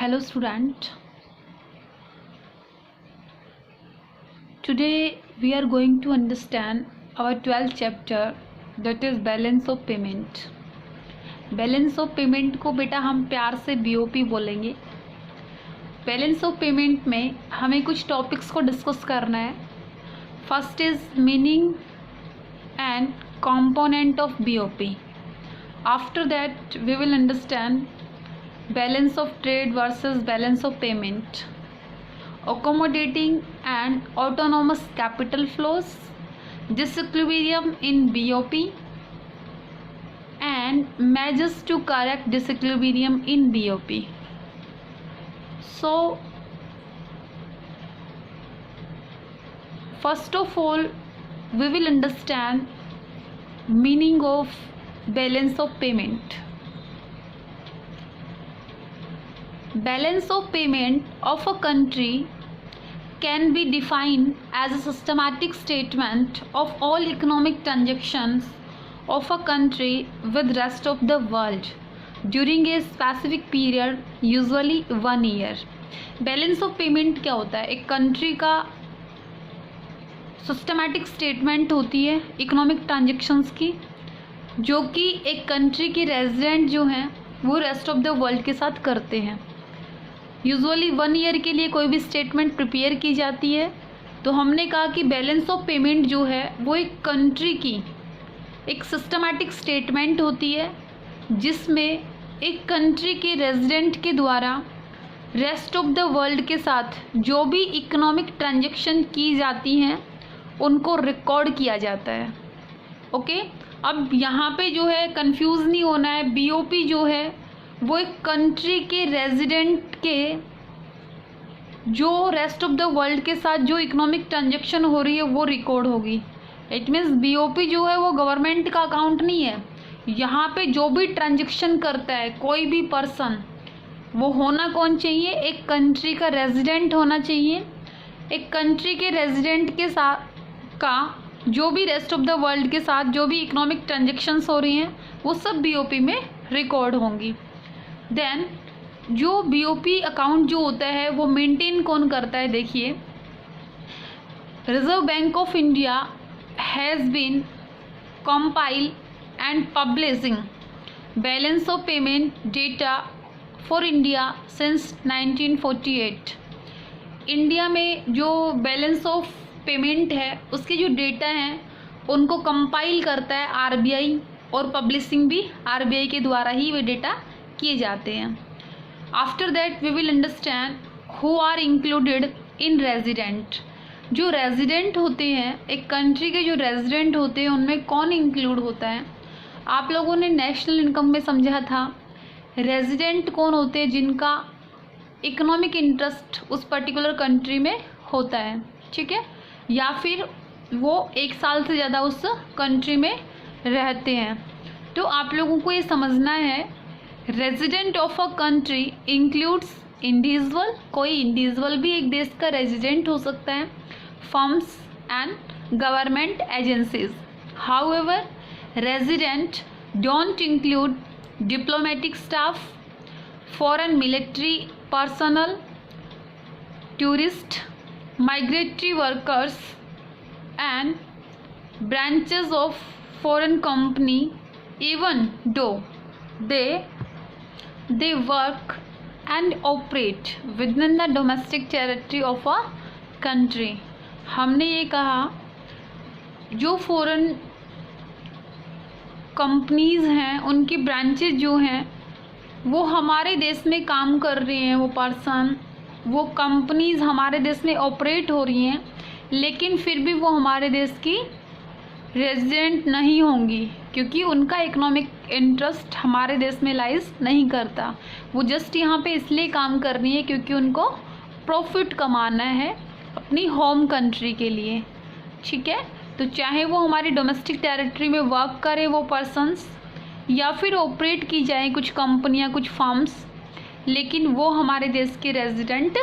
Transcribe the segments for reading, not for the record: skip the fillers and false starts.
Hello student, today we are going to understand our 12th chapter, that is balance of payment. Balance of payment को बेटा हम प्यार से BOP बोलेंगे. Balance of payment में हमें कुछ टॉपिक्स को डिस्कस करना है. First is meaning and component of BOP. After that we will understand balance of trade versus balance of payment, accommodating and autonomous capital flows, disequilibrium in BOP, and measures to correct disequilibrium in BOP. So first of all we will understand meaning of balance of payment. Balance of payment of a country can be defined as a systematic statement of all economic transactions of a country with rest of the world during a specific period, usually 1 year. Balance of payment क्या होता है? एक country का systematic statement होती है economic transactions की, जो कि एक कंट्री के रेजिडेंट जो हैं वो रेस्ट ऑफ द वर्ल्ड के साथ करते हैं. यूजुअली 1 ईयर के लिए कोई भी स्टेटमेंट प्रिपेयर की जाती है. तो हमने कहा कि बैलेंस ऑफ पेमेंट जो है वो एक कंट्री की एक सिस्टमैटिक स्टेटमेंट होती है जिसमें एक कंट्री के रेजिडेंट के द्वारा रेस्ट ऑफ द वर्ल्ड के साथ जो भी इकोनॉमिक ट्रांजैक्शन की जाती हैं उनको रिकॉर्ड किया जाता है. ओके, अब यहाँ पे जो है कंफ्यूज नहीं होना है. BOP जो है वो एक कंट्री के रेजिडेंट के जो रेस्ट ऑफ द वर्ल्ड के साथ जो इकोनॉमिक ट्रांजैक्शन हो रही है वो रिकॉर्ड होगी. इट मीन्स BOP जो है वो गवर्नमेंट का अकाउंट नहीं है. यहाँ पे जो भी ट्रांजैक्शन करता है कोई भी पर्सन, वो होना कौन चाहिए? एक कंट्री का रेजिडेंट होना चाहिए. एक कंट्री के रेजिडेंट के साथ का जो भी रेस्ट ऑफ द वर्ल्ड के साथ जो भी इकोनॉमिक ट्रांजैक्शंस हो रही हैं वो सब BOP में रिकॉर्ड होंगी. देन जो BOP अकाउंट जो होता है वो मेंटेन कौन करता है? देखिए, Reserve Bank of India has been compile and publishing balance of payment data for India since 1948. India में जो बैलेंस ऑफ पेमेंट है उसके जो डेटा हैं उनको कंपाइल करता है RBI, और पब्लिशिंग भी RBI के द्वारा ही वे डेटा किए जाते हैं. After that we will understand who are included in resident. जो रेजिडेंट होते हैं एक कंट्री के, जो रेजिडेंट होते हैं उनमें कौन इंक्लूड होता है? आप लोगों ने नेशनल इनकम में समझा था रेजिडेंट कौन होते हैं जिनका इकोनॉमिक इंटरेस्ट उस पर्टिकुलर कंट्री में होता है, ठीक है, या फिर वो 1 साल से ज़्यादा उस कंट्री में रहते हैं. तो आप लोगों को ये समझना है resident of a country includes individual, कोई इंडिविजुअल भी एक देश का रेजिडेंट हो सकता है, firms and government agencies. However resident don't include diplomatic staff, foreign military personnel, tourist, migratory workers and branches of foreign company, even though they work and operate within the domestic territory of a country. हमने ये कहा जो foreign companies हैं उनकी branches जो हैं वो हमारे देश में काम कर रही हैं, वो पर्सन, वो कंपनीज हमारे देश में ऑपरेट हो रही हैं, लेकिन फिर भी वो हमारे देश की रेजिडेंट नहीं होंगी क्योंकि उनका इकोनॉमिक इंटरेस्ट हमारे देश में लाइज नहीं करता. वो जस्ट यहाँ पे इसलिए काम कर रही है क्योंकि उनको प्रॉफिट कमाना है अपनी होम कंट्री के लिए, ठीक है. तो चाहे वो हमारी डोमेस्टिक टेरिटरी में वर्क करे वो पर्सन्स, या फिर ऑपरेट की जाए कुछ कंपनियाँ, कुछ फार्म्स, लेकिन वो हमारे देश के रेजिडेंट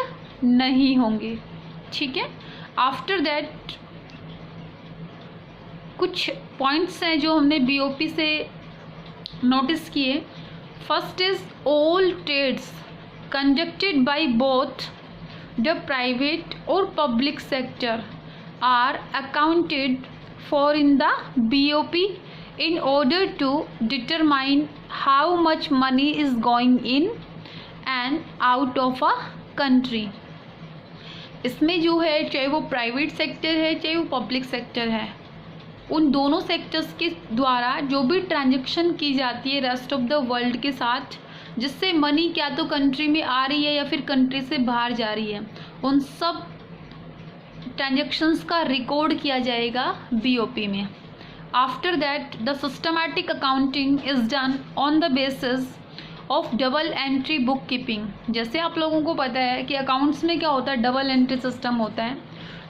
नहीं होंगे, ठीक है. आफ्टर दैट कुछ पॉइंट्स हैं जो हमने BOP से नोटिस किए. First is all trades conducted by both the private or public sector are accounted for in the BOP in order to determine how much money is going in and out of a country. इसमें जो है चाहे वो private sector है चाहे वो public sector है, उन दोनों सेक्टर्स के द्वारा जो भी ट्रांजैक्शन की जाती है रेस्ट ऑफ द वर्ल्ड के साथ, जिससे मनी क्या तो कंट्री में आ रही है या फिर कंट्री से बाहर जा रही है, उन सब ट्रांजैक्शंस का रिकॉर्ड किया जाएगा बीओपी में. After that the systematic accounting is done on the basis of double entry book keeping. जैसे आप लोगों को पता है कि अकाउंट्स में क्या होता है, डबल एंट्री सिस्टम होता है,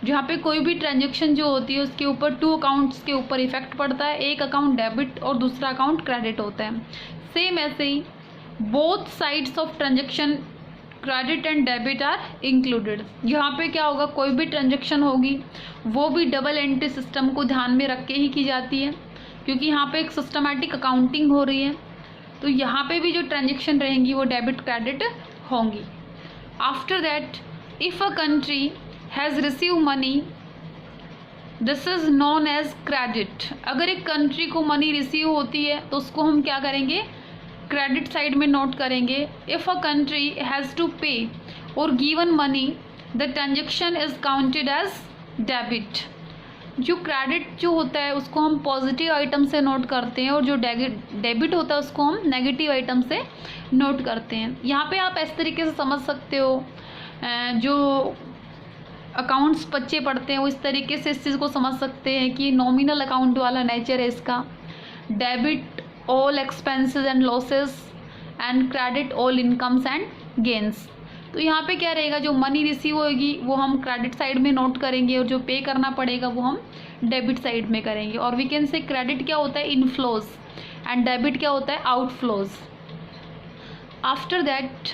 जहाँ पे कोई भी ट्रांजैक्शन जो होती है उसके ऊपर 2 अकाउंट्स के ऊपर इफेक्ट पड़ता है. एक अकाउंट डेबिट और दूसरा अकाउंट क्रेडिट होता है. सेम ऐसे ही both sides of transaction credit and debit are included. यहाँ पे क्या होगा, कोई भी ट्रांजैक्शन होगी वो भी डबल एंट्री सिस्टम को ध्यान में रख के ही की जाती है, क्योंकि यहाँ पे एक सिस्टमैटिक अकाउंटिंग हो रही है. तो यहाँ पे भी जो ट्रांजैक्शन रहेंगी वो डेबिट क्रेडिट होंगी. After that if a country has receive money this is known as credit. अगर एक कंट्री को मनी रिसीव होती है तो उसको हम क्या करेंगे, क्रेडिट साइड में नोट करेंगे. If a country has to pay और given money the transaction is counted as debit. जो क्रेडिट जो होता है उसको हम पॉजिटिव आइटम से नोट करते हैं और जो डेबिट होता है उसको हम नेगेटिव आइटम से नोट करते हैं. यहाँ पे आप इस तरीके से समझ सकते हो, जो अकाउंट्स बच्चे पढ़ते हैं वो इस तरीके से इस चीज़ को समझ सकते हैं कि नॉमिनल अकाउंट वाला नेचर है इसका. Debit all expenses and losses and credit all incomes and gains. तो यहाँ पे क्या रहेगा, जो मनी रिसीव होगी वो हम क्रेडिट साइड में नोट करेंगे और जो पे करना पड़ेगा वो हम डेबिट साइड में करेंगे. और वी कैन से क्रेडिट क्या होता है, इनफ्लोज, एंड डेबिट क्या होता है, outflows. After that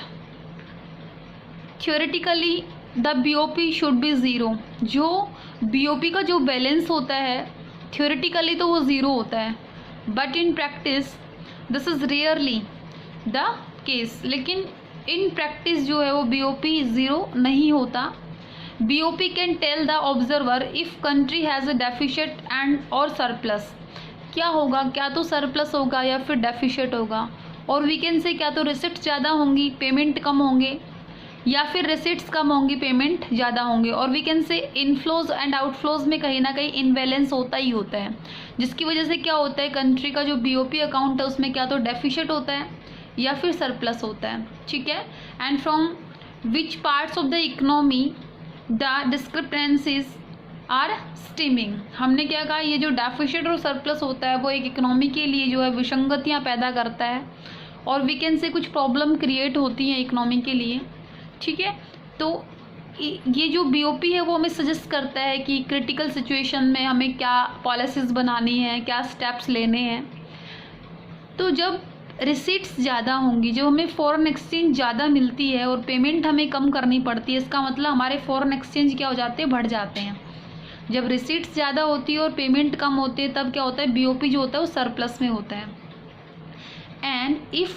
theoretically the BOP should be zero. जो बीओपी का जो बैलेंस होता है थ्योरेटिकली तो वो ज़ीरो होता है, but in practice this is rarely the case. लेकिन इन प्रैक्टिस जो है वो बीओपी ज़ीरो नहीं होता. BOP can tell the observer if country has a deficit and और सरप्लस. क्या होगा, क्या तो सरप्लस होगा या फिर डेफिशिट होगा. और वी कैन से क्या तो रिसिट्स ज़्यादा होंगी पेमेंट कम होंगे, या फिर रिसिट्स कम होंगी पेमेंट ज़्यादा होंगे. और we can say inflows and outflows में कहीं ना कहीं इनबैलेंस होता ही होता है, जिसकी वजह से क्या होता है, कंट्री का जो बीओपी अकाउंट है उसमें क्या तो डेफिशिट होता है या फिर सरप्लस होता है. ठीक है. And from which parts of the economy the discrepancies are steaming. हमने क्या कहा, ये जो डेफिशिट और सरप्लस होता है वो एक इकोनॉमी के लिए जो है विसंगतियाँ पैदा करता है और वी कैन से कुछ प्रॉब्लम क्रिएट होती हैं इकोनॉमी के लिए. ठीक है. तो ये जो बीओपी है वो हमें सजेस्ट करता है कि क्रिटिकल सिचुएशन में हमें क्या पॉलिसीज़ बनानी है, क्या स्टेप्स लेने हैं. तो जब रिसीट्स ज़्यादा होंगी, जब हमें फ़ॉरेन एक्सचेंज ज़्यादा मिलती है और पेमेंट हमें कम करनी पड़ती है, इसका मतलब हमारे फ़ॉरेन एक्सचेंज क्या हो जाते हैं, बढ़ जाते हैं. जब रिसीट्स ज़्यादा होती है और पेमेंट कम होते हैं तब क्या होता है, बीओपी जो होता है वो सरप्लस में होता है. And if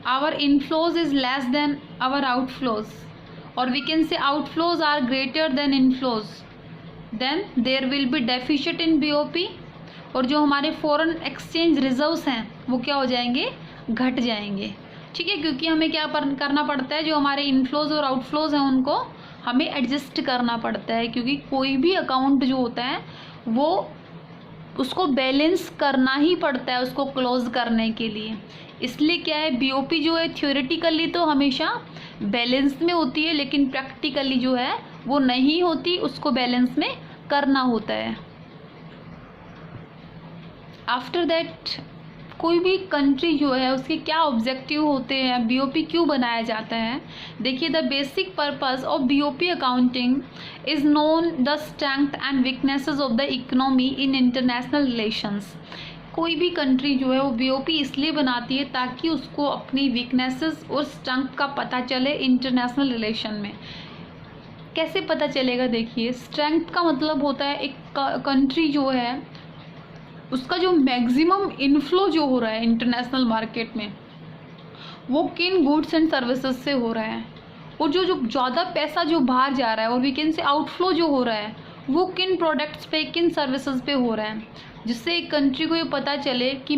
our inflows is less than our outflows, और we can say outflows are greater than inflows, then there will be deficit in BOP. और जो हमारे फॉरेन एक्सचेंज रिजर्व्स हैं वो क्या हो जाएंगे, घट जाएंगे. ठीक है. क्योंकि हमें क्या करना पड़ता है, जो हमारे इनफ्लोज और आउटफ्लोज हैं उनको हमें एडजस्ट करना पड़ता है, क्योंकि कोई भी अकाउंट जो होता है वो उसको बैलेंस करना ही पड़ता है उसको क्लोज करने के लिए. इसलिए क्या है, बीओपी जो है थ्योरेटिकली तो हमेशा बैलेंस में होती है, लेकिन प्रैक्टिकली जो है वो नहीं होती, उसको बैलेंस में करना होता है. आफ्टर दैट कोई भी कंट्री जो है उसके क्या ऑब्जेक्टिव होते हैं, बीओपी क्यों बनाया जाता है. देखिए, the basic purpose of BOP accounting is known the strength and weaknesses of the economy in international relations. कोई भी कंट्री जो है वो बीओपी इसलिए बनाती है ताकि उसको अपनी वीकनेसेस और स्ट्रेंथ का पता चले इंटरनेशनल रिलेशन में. कैसे पता चलेगा, देखिए, स्ट्रेंथ का मतलब होता है एक कंट्री जो है उसका जो मैक्सिमम इनफ्लो जो हो रहा है इंटरनेशनल मार्केट में वो किन गुड्स एंड सर्विसेज से हो रहा है, और जो जो ज़्यादा पैसा जो बाहर जा रहा है और वी कैन से आउटफ्लो जो हो रहा है वो किन प्रोडक्ट्स पे, किन सर्विसेज पे हो रहा है, जिससे एक कंट्री को ये पता चले कि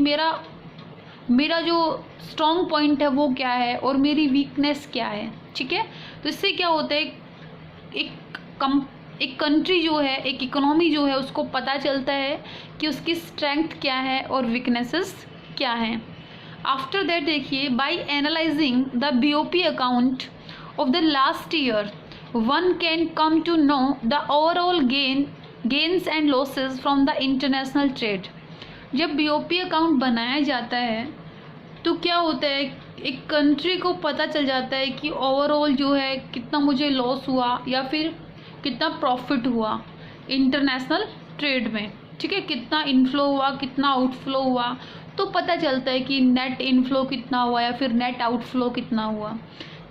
मेरा जो स्ट्रॉन्ग पॉइंट है वो क्या है और मेरी वीकनेस क्या है। ठीक है, तो इससे क्या होता है, एक कंट्री जो है, एक इकोनॉमी जो है, उसको पता चलता है कि उसकी स्ट्रेंथ क्या है और वीकनेसेस क्या हैं। आफ्टर दैट देखिए, by analysing the BOP account of the last year, one can come to know the overall gains and losses from the international trade। जब बीओपी अकाउंट बनाया जाता है तो क्या होता है, एक कंट्री को पता चल जाता है कि ओवरऑल जो है कितना मुझे लॉस हुआ या फिर कितना प्रॉफिट हुआ इंटरनेशनल ट्रेड में। ठीक है, कितना इनफ्लो हुआ, कितना आउटफ्लो हुआ, तो पता चलता है कि नेट इनफ्लो कितना हुआ या फिर नेट आउटफ्लो कितना हुआ,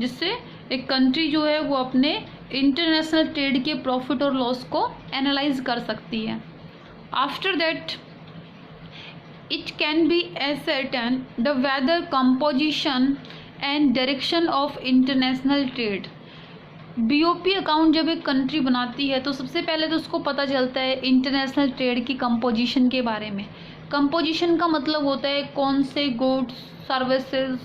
जिससे एक कंट्री जो है वो अपने इंटरनेशनल ट्रेड के प्रॉफिट और लॉस को एनालाइज कर सकती है। After that it can be ascertain the whether composition and direction of international trade. BOP account जब एक कंट्री बनाती है तो सबसे पहले तो उसको पता चलता है इंटरनेशनल ट्रेड की कंपोजिशन के बारे में। कंपोजिशन का मतलब होता है कौन से गुड्स सर्विसेज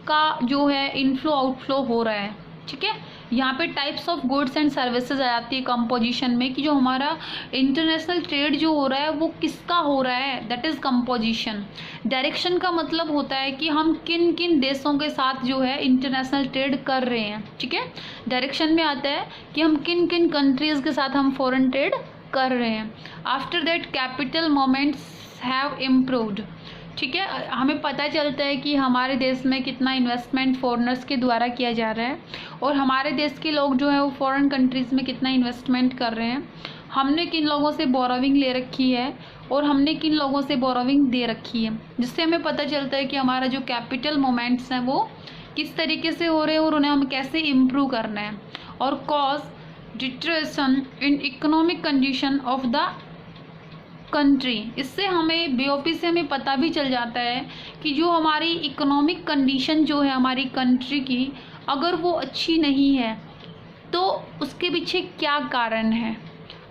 का जो है इनफ्लो आउटफ्लो हो रहा है। ठीक है, यहाँ पे types of goods and services आ जाती है कंपोजिशन में, कि जो हमारा इंटरनेशनल ट्रेड जो हो रहा है वो किसका हो रहा है, दैट इज़ कंपोजिशन। डायरेक्शन का मतलब होता है कि हम किन किन देशों के साथ जो है इंटरनेशनल ट्रेड कर रहे हैं। ठीक है, डायरेक्शन में आता है कि हम किन किन कंट्रीज़ के साथ हम फॉरेन ट्रेड कर रहे हैं। After that capital movements have improved. ठीक है, हमें पता चलता है कि हमारे देश में कितना इन्वेस्टमेंट फॉरेनर्स के द्वारा किया जा रहा है और हमारे देश के लोग जो है वो फॉरेन कंट्रीज़ में कितना इन्वेस्टमेंट कर रहे हैं, हमने किन लोगों से बोरोविंग ले रखी है और हमने किन लोगों से बोरोविंग दे रखी है, जिससे हमें पता चलता है कि हमारा जो कैपिटल मूवमेंट्स हैं वो किस तरीके से हो रहे हैं और उन्हें हमें कैसे इम्प्रूव करना है। और cause deterioration in economic condition of the country, इससे हमें बीओपी से हमें पता भी चल जाता है कि जो हमारी इकोनॉमिक कंडीशन जो है हमारी कंट्री की, अगर वो अच्छी नहीं है तो उसके पीछे क्या कारण है।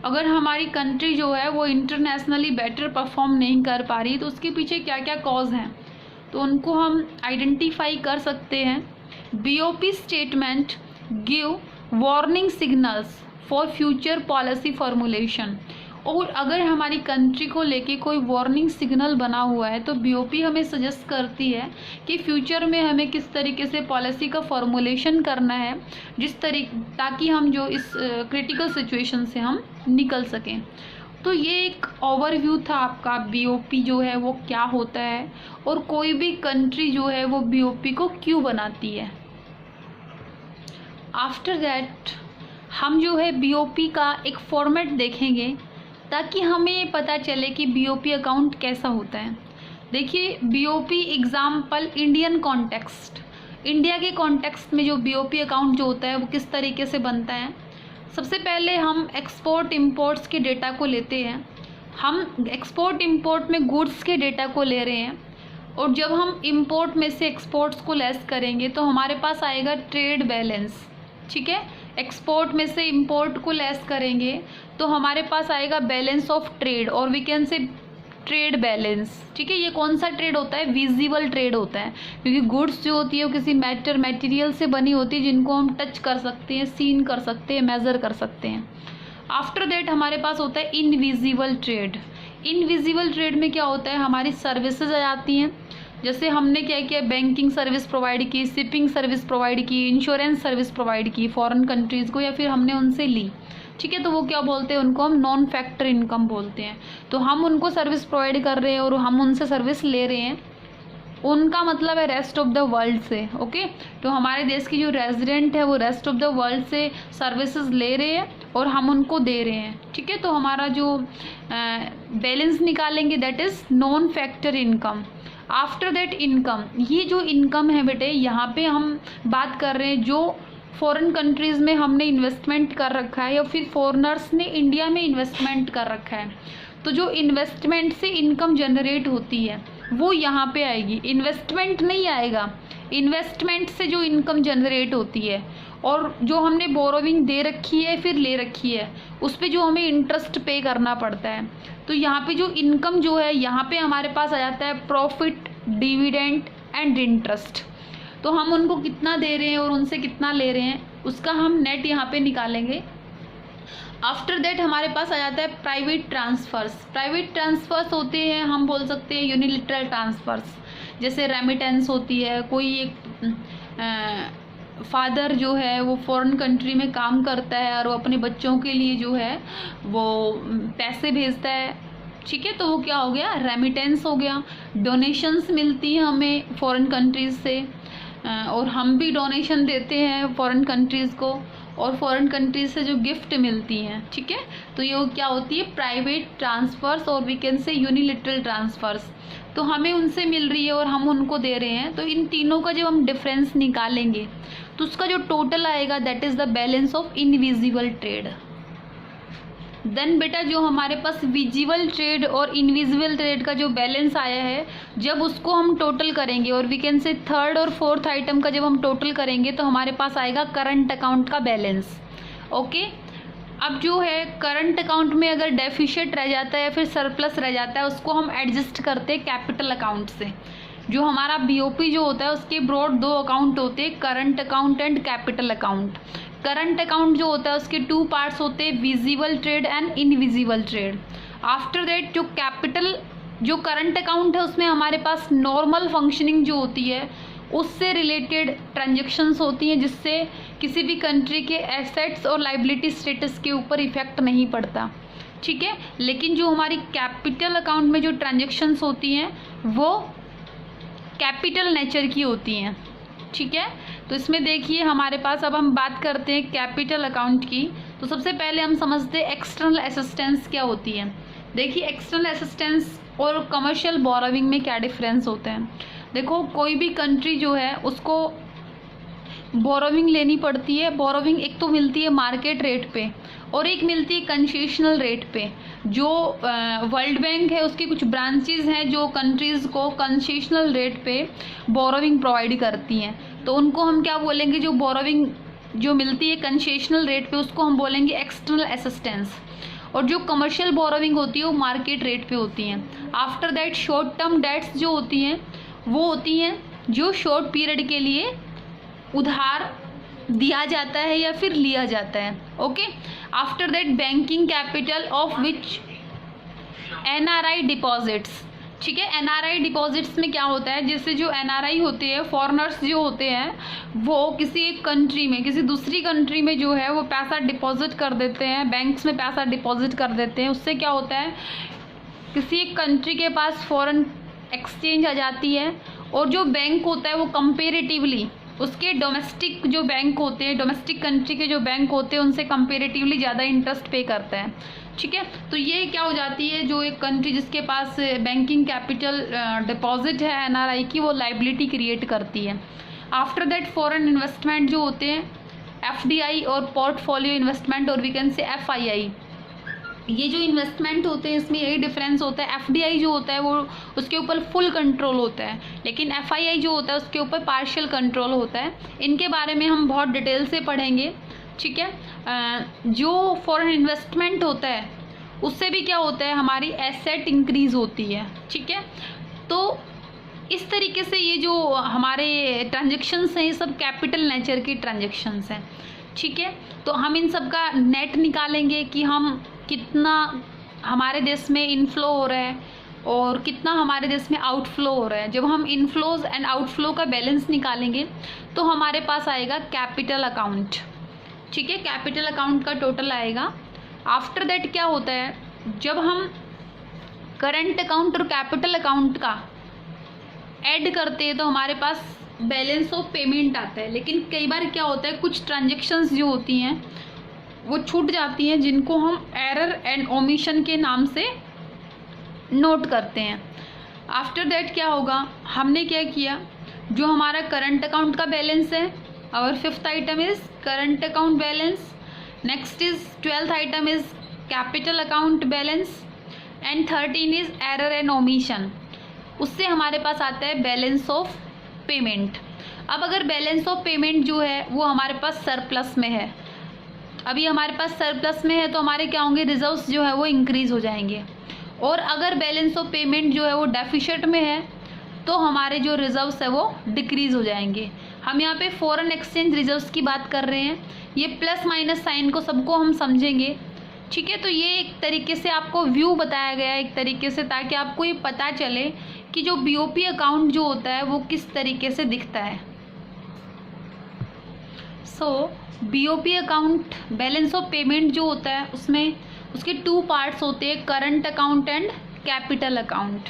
अगर हमारी कंट्री जो है वो इंटरनेशनली बेटर परफॉर्म नहीं कर पा रही तो उसके पीछे क्या क्या कॉज हैं, तो उनको हम आइडेंटिफाई कर सकते हैं। BOP statement give warning signals for future policy formulation. और अगर हमारी कंट्री को लेके कोई वार्निंग सिग्नल बना हुआ है तो बीओपी हमें सजेस्ट करती है कि फ्यूचर में हमें किस तरीके से पॉलिसी का फॉर्मुलेशन करना है, ताकि हम जो इस क्रिटिकल सिचुएशन से हम निकल सकें। तो ये एक ओवरव्यू था आपका, बीओपी जो है वो क्या होता है और कोई भी कंट्री जो है वो बीओपी को क्यों बनाती है। आफ्टर दैट हम जो है बीओपी का एक फॉर्मेट देखेंगे ताकि हमें ये पता चले कि बीओपी अकाउंट कैसा होता है। देखिए, BOP example Indian context, India के कॉन्टेक्स्ट में जो बीओपी अकाउंट जो होता है वो किस तरीके से बनता है। सबसे पहले हम एक्सपोर्ट इंपोर्ट्स के डेटा को लेते हैं। हम एक्सपोर्ट इंपोर्ट में गुड्स के डेटा को ले रहे हैं और जब हम इंपोर्ट में से एक्सपोर्ट्स को लेस करेंगे तो हमारे पास आएगा ट्रेड बैलेंस। ठीक है, एक्सपोर्ट में से इंपोर्ट को लेस करेंगे तो हमारे पास आएगा बैलेंस ऑफ ट्रेड और we can say trade balance. ठीक है, ये कौन सा ट्रेड होता है, विजिबल ट्रेड होता है, क्योंकि गुड्स जो होती है वो किसी मटेरियल से बनी होती है जिनको हम टच कर सकते हैं, सीन कर सकते हैं, मेज़र कर सकते हैं। आफ्टर दैट हमारे पास होता है इनविजिबल ट्रेड। इनविजिबल ट्रेड में क्या होता है, हमारी सर्विसेज आ जाती हैं। जैसे हमने क्या किया, बैंकिंग सर्विस प्रोवाइड की, शिपिंग सर्विस प्रोवाइड की, इंश्योरेंस सर्विस प्रोवाइड की फॉरेन कंट्रीज़ को, या फिर हमने उनसे ली। ठीक है, तो वो क्या बोलते हैं, उनको हम नॉन फैक्टर इनकम बोलते हैं। तो हम उनको सर्विस प्रोवाइड कर रहे हैं और हम उनसे सर्विस ले रहे हैं, उनका मतलब है रेस्ट ऑफ द वर्ल्ड से। ओके, तो हमारे देश की जो रेजिडेंट है वो रेस्ट ऑफ द वर्ल्ड से सर्विसेज ले रहे हैं और हम उनको दे रहे हैं। ठीक है, तो हमारा जो बैलेंस निकालेंगे that is non factor income. After that income, ये जो इनकम है बेटे, यहाँ पे हम बात कर रहे हैं जो फॉरेन कंट्रीज़ में हमने इन्वेस्टमेंट कर रखा है या फिर फॉरेनर्स ने इंडिया में इन्वेस्टमेंट कर रखा है। तो जो इन्वेस्टमेंट से इनकम जनरेट होती है वो यहाँ पे आएगी, इन्वेस्टमेंट नहीं आएगा। इन्वेस्टमेंट से जो इनकम जनरेट होती है और जो हमने बोरोविंग दे रखी है फिर ले रखी है उस पर जो हमें इंटरेस्ट पे करना पड़ता है। तो यहाँ पे जो इनकम जो है यहाँ पे हमारे पास आ जाता है प्रॉफिट, डिविडेंड एंड इंटरेस्ट। तो हम उनको कितना दे रहे हैं और उनसे कितना ले रहे हैं उसका हम नेट यहाँ पे निकालेंगे। आफ्टर दैट हमारे पास आ जाता है प्राइवेट ट्रांसफ़र्स। प्राइवेट ट्रांसफ़र्स होते हैं, हम बोल सकते हैं यूनिलैटरल ट्रांसफ़र्स, जैसे रेमिटेंस होती है। कोई एक फादर जो है वो फॉरेन कंट्री में काम करता है और वो अपने बच्चों के लिए जो है वो पैसे भेजता है, ठीक है, तो वो क्या हो गया, रेमिटेंस हो गया। डोनेशंस मिलती हैं हमें फॉरेन कंट्रीज़ से और हम भी डोनेशन देते हैं फॉरेन कंट्रीज़ को, और फॉरेन कंट्रीज से जो गिफ्ट मिलती हैं, ठीक है, तो ये क्या होती है, प्राइवेट ट्रांसफ़र्स और we can say unilateral transfers. तो हमें उनसे मिल रही है और हम उनको दे रहे हैं। तो इन तीनों का जब हम डिफरेंस निकालेंगे तो उसका जो टोटल आएगा that is the balance of invisible trade. Then बेटा जो हमारे पास विजिबल ट्रेड और इनविजिबल ट्रेड का जो बैलेंस आया है, जब उसको हम टोटल करेंगे और वी कैन से थर्ड और फोर्थ आइटम का जब हम टोटल करेंगे तो हमारे पास आएगा करंट अकाउंट का बैलेंस। ओके, अब जो है करंट अकाउंट में अगर डेफिशिएट रह जाता है या फिर सरप्लस रह जाता है उसको हम एडजस्ट करते हैं कैपिटल अकाउंट से। जो हमारा बीओपी जो होता है उसके ब्रॉड दो अकाउंट होते हैं, current account and capital account. Current account जो होता है उसके टू पार्ट्स होते हैं, visible trade and invisible trade. After that जो कैपिटल जो करंट अकाउंट है उसमें हमारे पास नॉर्मल फंक्शनिंग जो होती है उससे रिलेटेड ट्रांजैक्शंस होती हैं जिससे किसी भी कंट्री के एसेट्स और लाइबिलिटी स्टेटस के ऊपर इफेक्ट नहीं पड़ता, ठीक है। लेकिन जो हमारी कैपिटल अकाउंट में जो ट्रांजैक्शंस होती हैं वो कैपिटल नेचर की होती हैं, ठीक है। तो इसमें देखिए हमारे पास, अब हम बात करते हैं कैपिटल अकाउंट की। तो सबसे पहले हम समझते हैं एक्सटर्नल असिस्टेंस क्या होती है। देखिए एक्सटर्नल असिस्टेंस और कमर्शियल बोरोविंग में क्या डिफरेंस होता है। देखो कोई भी कंट्री जो है उसको बोरोविंग लेनी पड़ती है। बोरोविंग एक तो मिलती है मार्केट रेट पे और एक मिलती है कंसेशनल रेट पे। जो वर्ल्ड बैंक है उसकी कुछ ब्रांचेस हैं जो कंट्रीज़ को कंसेशनल रेट पे बोरोविंग प्रोवाइड करती हैं, तो उनको हम क्या बोलेंगे, जो बोरोविंग जो मिलती है कंसेशनल रेट पे उसको हम बोलेंगे एक्सटर्नल असिस्टेंस। और जो कमर्शियल बोरोविंग होती है वो मार्केट रेट पे होती हैं। After that short term debts जो होती हैं वो होती हैं जो शॉर्ट पीरियड के लिए उधार दिया जाता है या फिर लिया जाता है। Okay, after that banking capital of which NRI deposits, ठीक है। एनआरआई डिपॉजिट्स में क्या होता है, जैसे जो एनआरआई होते हैं, फॉरेनर्स जो होते हैं, वो किसी एक कंट्री में किसी दूसरी कंट्री में जो है वो पैसा डिपॉजिट कर देते हैं, बैंक्स में पैसा डिपॉजिट कर देते हैं। उससे क्या होता है, किसी एक कंट्री के पास फॉरेन एक्सचेंज आ जाती है और जो बैंक होता है वो कंपेरेटिवली उसके डोमेस्टिक जो बैंक होते हैं, डोमेस्टिक कंट्री के जो बैंक होते हैं उनसे कंपेरेटिवली ज़्यादा इंटरेस्ट पे करता है, ठीक है। तो ये क्या हो जाती है, जो एक कंट्री जिसके पास बैंकिंग कैपिटल डिपॉजिट है एनआरआई की, वो लाइबिलिटी क्रिएट करती है। आफ्टर दैट फॉरेन इन्वेस्टमेंट जो होते हैं एफडीआई और पोर्टफोलियो इन्वेस्टमेंट और वी कैन से एफआईआई, ये जो इन्वेस्टमेंट होते हैं इसमें यही डिफरेंस होता है। एफडीआई जो होता है वो उसके ऊपर फुल कंट्रोल होता है, लेकिन एफआईआई जो होता है उसके ऊपर पार्शियल कंट्रोल होता है। इनके बारे में हम बहुत डिटेल से पढ़ेंगे, ठीक है। जो फॉरेन इन्वेस्टमेंट होता है उससे भी क्या होता है, हमारी एसेट इंक्रीज होती है, ठीक है। तो इस तरीके से ये जो हमारे ट्रांजेक्शन्स हैं ये सब कैपिटल नेचर की ट्रांजेक्शन्स हैं, ठीक है। तो हम इन सब का नेट निकालेंगे कि हम कितना हमारे देश में इनफ्लो हो रहा है और कितना हमारे देश में आउटफ्लो हो रहा है। जब हम इनफ्लोज एंड आउटफ्लो का बैलेंस निकालेंगे तो हमारे पास आएगा कैपिटल अकाउंट, ठीक है। कैपिटल अकाउंट का टोटल आएगा। आफ्टर दैट क्या होता है, जब हम करंट अकाउंट और कैपिटल अकाउंट का ऐड करते हैं तो हमारे पास बैलेंस ऑफ पेमेंट आता है। लेकिन कई बार क्या होता है, कुछ ट्रांजेक्शन्स जो होती हैं वो छूट जाती हैं जिनको हम एरर एंड ओमिशन के नाम से नोट करते हैं। आफ्टर दैट क्या होगा, हमने क्या किया, जो हमारा करंट अकाउंट का बैलेंस है, our fifth item is current account balance, next is 12th item is capital account balance and 13 is error and omission. उससे हमारे पास आता है बैलेंस ऑफ पेमेंट। अब अगर बैलेंस ऑफ पेमेंट जो है वो हमारे पास सरप्लस में है, अभी हमारे पास सरप्लस में है, तो हमारे क्या होंगे, रिजर्व्स जो है वो इंक्रीज हो जाएंगे। और अगर बैलेंस ऑफ पेमेंट जो है वो डेफिसिट में है तो हमारे जो रिजर्व्स है वो डिक्रीज हो जाएंगे। हम यहाँ पे फॉरेन एक्सचेंज रिजर्व्स की बात कर रहे हैं, ये प्लस माइनस साइन को सबको हम समझेंगे, ठीक है। तो ये एक तरीके से आपको व्यू बताया गया है एक तरीके से, ताकि आपको ये पता चले कि जो बीओपी अकाउंट जो होता है वो किस तरीके से दिखता है। So BOP account balance of payment जो होता है उसमें उसके 2 पार्ट्स होते हैं, current account and capital account.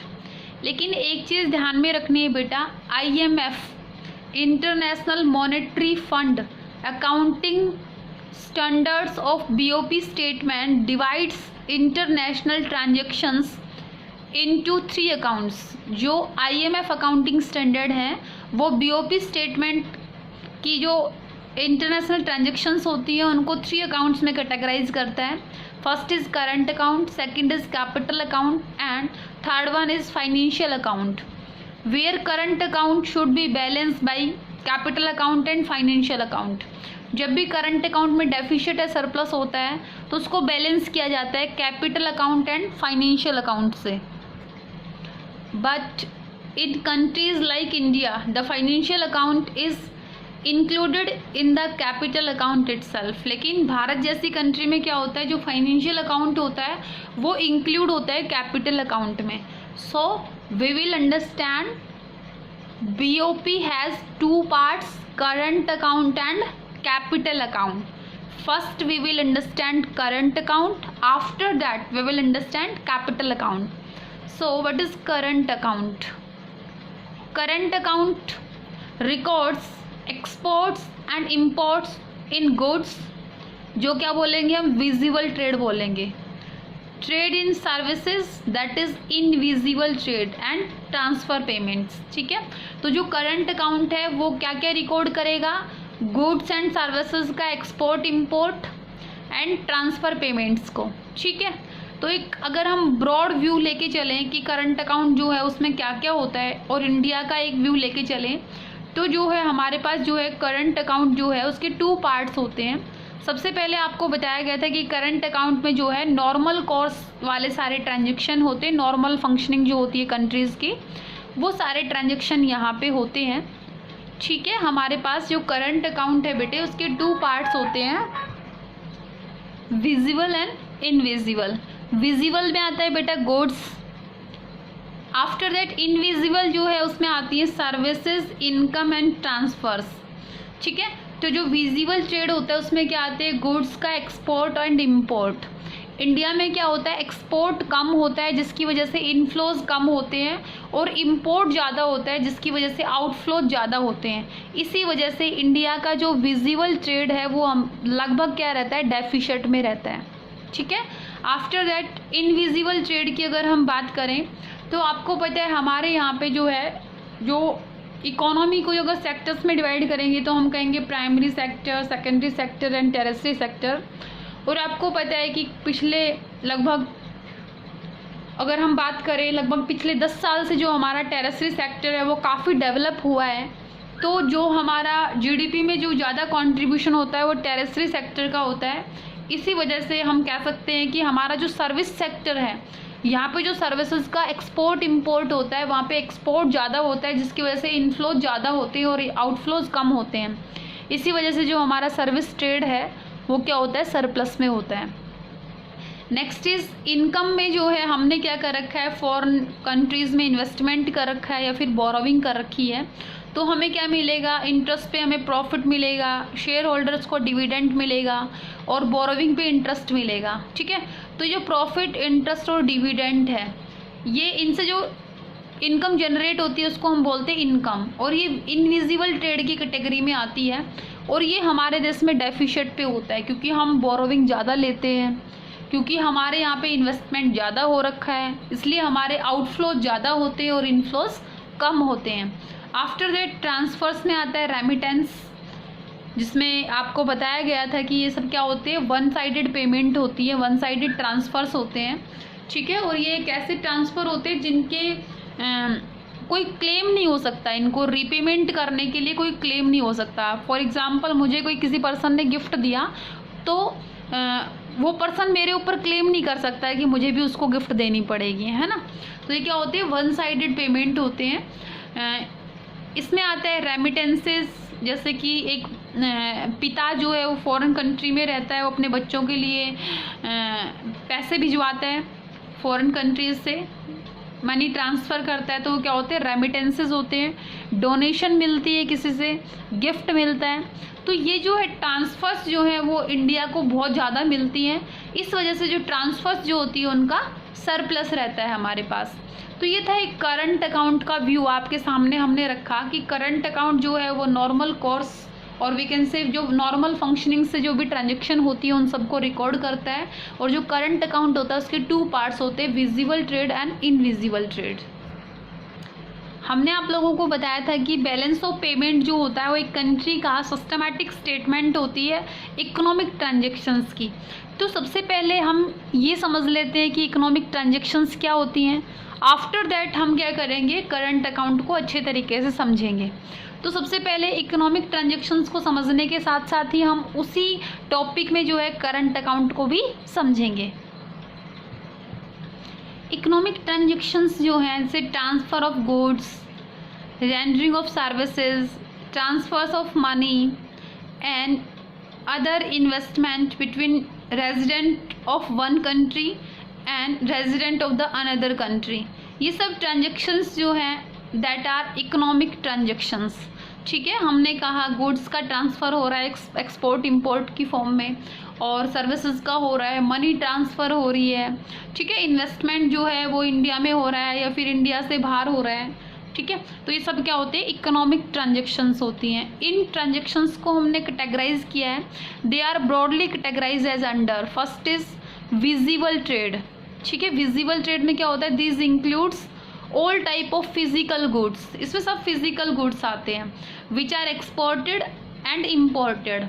लेकिन एक चीज़ ध्यान में रखनी है बेटा, IMF international monetary fund accounting standards of BOP statement divides international transactions into 3 accounts. जो IMF अकाउंटिंग स्टैंडर्ड है वो बीओपी स्टेटमेंट की जो इंटरनेशनल ट्रांजैक्शंस होती है उनको 3 अकाउंट्स में कैटेगराइज करता है। First is current account, second is capital account and third one is financial account, where current account should be balance by capital account and financial account. जब भी करंट अकाउंट में deficit है, surplus होता है, तो उसको बैलेंस किया जाता है capital account and financial account से। But in countries like India the financial account is included in the capital account itself. लेकिन भारत जैसी कंट्री में क्या होता है, जो फाइनेंशियल अकाउंट होता है वो इंक्लूड होता है कैपिटल अकाउंट में। So we will understand BOP has 2 parts, current account and capital account. First we will understand current account, after that we will understand capital account. So what is current account? Current account records exports and imports in goods, जो क्या बोलेंगे हम, visible trade बोलेंगे। Trade in services that is invisible trade and transfer payments, ठीक है। तो जो current account है वो क्या क्या रिकॉर्ड करेगा, गुड्स एंड सर्विसेज का export import and transfer payments को, ठीक है। तो एक अगर हम ब्रॉड व्यू लेके चलें कि करंट अकाउंट जो है उसमें क्या क्या होता है और इंडिया का एक व्यू लेके चलें, तो जो है हमारे पास जो है करंट अकाउंट जो है उसके 2 पार्ट्स होते हैं। सबसे पहले आपको बताया गया था कि करंट अकाउंट में जो है नॉर्मल कोर्स वाले सारे ट्रांजैक्शन होते हैं, नॉर्मल फंक्शनिंग जो होती है कंट्रीज़ की, वो सारे ट्रांजैक्शन यहाँ पे होते हैं, ठीक है। हमारे पास जो करंट अकाउंट है बेटे उसके 2 पार्ट्स होते हैं, विजिबल एंड इनविजिबल। विजिबल में आता है बेटा गुड्स, आफ्टर दैट इनविजिबल जो है उसमें आती है सर्विसेज, इनकम एंड ट्रांसफर्स, ठीक है। तो जो विजिबल ट्रेड होता है उसमें क्या आते हैं, गुड्स का एक्सपोर्ट एंड इम्पोर्ट। इंडिया में क्या होता है, एक्सपोर्ट कम होता है जिसकी वजह से इनफ्लोज कम होते हैं, और इम्पोर्ट ज़्यादा होता है जिसकी वजह से आउटफ्लोज ज़्यादा होते हैं। इसी वजह से इंडिया का जो विजिबल ट्रेड है वो लगभग क्या रहता है, डेफिसिट में रहता है, ठीक है। आफ्टर दैट इनविजिबल ट्रेड की अगर हम बात करें तो आपको पता है हमारे यहाँ पे जो है, जो इकोनॉमी को अगर सेक्टर्स में डिवाइड करेंगे तो हम कहेंगे primary sector, secondary sector and tertiary sector. और आपको पता है कि पिछले लगभग अगर हम बात करें लगभग पिछले 10 साल से जो हमारा टेरेसरी सेक्टर है वो काफ़ी डेवलप हुआ है। तो जो हमारा जीडीपी में जो ज़्यादा कंट्रीब्यूशन होता है वो टेरेसरी सेक्टर का होता है। इसी वजह से हम कह सकते हैं कि हमारा जो सर्विस सेक्टर है, यहाँ पे जो सर्विसेज का एक्सपोर्ट इंपोर्ट होता है वहाँ पे एक्सपोर्ट ज़्यादा होता है जिसकी वजह से इनफ्लोज ज़्यादा होते हैं और आउटफ्लोज कम होते हैं। इसी वजह से जो हमारा सर्विस ट्रेड है वो क्या होता है, सरप्लस में होता है। नेक्स्ट इज़ इनकम में जो है हमने क्या कर रखा है, फॉरेन कंट्रीज़ में इन्वेस्टमेंट कर रखा है या फिर बोरोविंग कर रखी है, तो हमें क्या मिलेगा, इंटरेस्ट पे हमें प्रॉफिट मिलेगा, शेयर होल्डर्स को डिविडेंड मिलेगा और बोरोविंग पे इंटरेस्ट मिलेगा, ठीक है। तो जो प्रॉफिट, इंटरेस्ट और डिविडेंड है, ये इनसे जो इनकम जनरेट होती है उसको हम बोलते हैं इनकम, और ये इनविजिबल ट्रेड की कैटेगरी में आती है। और ये हमारे देश में डेफिसिट पे होता है क्योंकि हम बोरोविंग ज़्यादा लेते हैं, क्योंकि हमारे यहाँ पे इन्वेस्टमेंट ज़्यादा हो रखा है, इसलिए हमारे आउटफ्लोज ज़्यादा होते हैं और इनफ्लोज कम होते हैं। आफ्टर दैट ट्रांसफर्स में आता है रेमिटेंस, जिसमें आपको बताया गया था कि ये सब क्या होते हैं, वन साइडेड पेमेंट होती है, वन साइडेड ट्रांसफ़र्स होते हैं, ठीक है। और ये एक ऐसे ट्रांसफ़र होते हैं जिनके कोई क्लेम नहीं हो सकता, इनको रीपेमेंट करने के लिए कोई क्लेम नहीं हो सकता। फॉर एग्जांपल मुझे कोई किसी पर्सन ने गिफ्ट दिया तो वो पर्सन मेरे ऊपर क्लेम नहीं कर सकता है कि मुझे भी उसको गिफ्ट देनी पड़ेगी, है ना। तो ये क्या होते हैं, वन साइडेड पेमेंट होते हैं। इसमें आता है रेमिटेंसेस, जैसे कि एक पिता जो है वो फॉरेन कंट्री में रहता है, वो अपने बच्चों के लिए पैसे भिजवाता है फॉरेन कंट्रीज से, मनी ट्रांसफ़र करता है, तो वो क्या होते हैं, रेमिटेंसेस होते हैं। डोनेशन मिलती है किसी से, गिफ्ट मिलता है, तो ये जो है ट्रांसफ़र्स जो है वो इंडिया को बहुत ज़्यादा मिलती हैं। इस वजह से जो ट्रांसफ़र्स जो होती है उनका सरप्लस रहता है हमारे पास। तो ये था एक करंट अकाउंट का व्यू आपके सामने हमने रखा कि करंट अकाउंट जो है वो नॉर्मल कोर्स और वी कैन से जो नॉर्मल फंक्शनिंग से जो भी ट्रांजेक्शन होती है उन सबको रिकॉर्ड करता है। और जो करंट अकाउंट होता है उसके 2 पार्ट्स होते हैं, visible trade and invisible trade. हमने आप लोगों को बताया था कि बैलेंस ऑफ पेमेंट जो होता है वो एक कंट्री का सिस्टमैटिक स्टेटमेंट होती है इकोनॉमिक ट्रांजेक्शन्स की। तो सबसे पहले हम ये समझ लेते हैं कि इकोनॉमिक ट्रांजेक्शन्स क्या होती हैं। आफ्टर दैट हम क्या करेंगे, करंट अकाउंट को अच्छे तरीके से समझेंगे। तो सबसे पहले इकोनॉमिक ट्रांजेक्शन्स को समझने के साथ साथ ही हम उसी टॉपिक में जो है करंट अकाउंट को भी समझेंगे। इकोनॉमिक ट्रांजेक्शन्स जो हैं जैसे transfer of goods, rendering of services, transfers of money and other investment between resident of one country and resident of the another country, ये सब ट्रांजेक्शन्स जो हैं दैट आर इकोनॉमिक ट्रांजेक्शन्स। ठीक है, हमने कहा गुड्स का ट्रांसफ़र हो रहा है एक्सपोर्ट इंपोर्ट की फॉर्म में, और सर्विसेज का हो रहा है, मनी ट्रांसफ़र हो रही है। ठीक है, इन्वेस्टमेंट जो है वो इंडिया में हो रहा है या फिर इंडिया से बाहर हो रहा है। ठीक है, तो ये सब क्या होते हैं, इकोनॉमिक ट्रांजेक्शन्स होती हैं। इन ट्रांजेक्शन्स को हमने कैटेगराइज किया है, they are broadly categorise as under, first is visible trade. ठीक है, विजिबल ट्रेड में क्या होता है, this includes all type of physical goods, इसमें सब फिजिकल गुड्स आते हैं, which are exported and imported,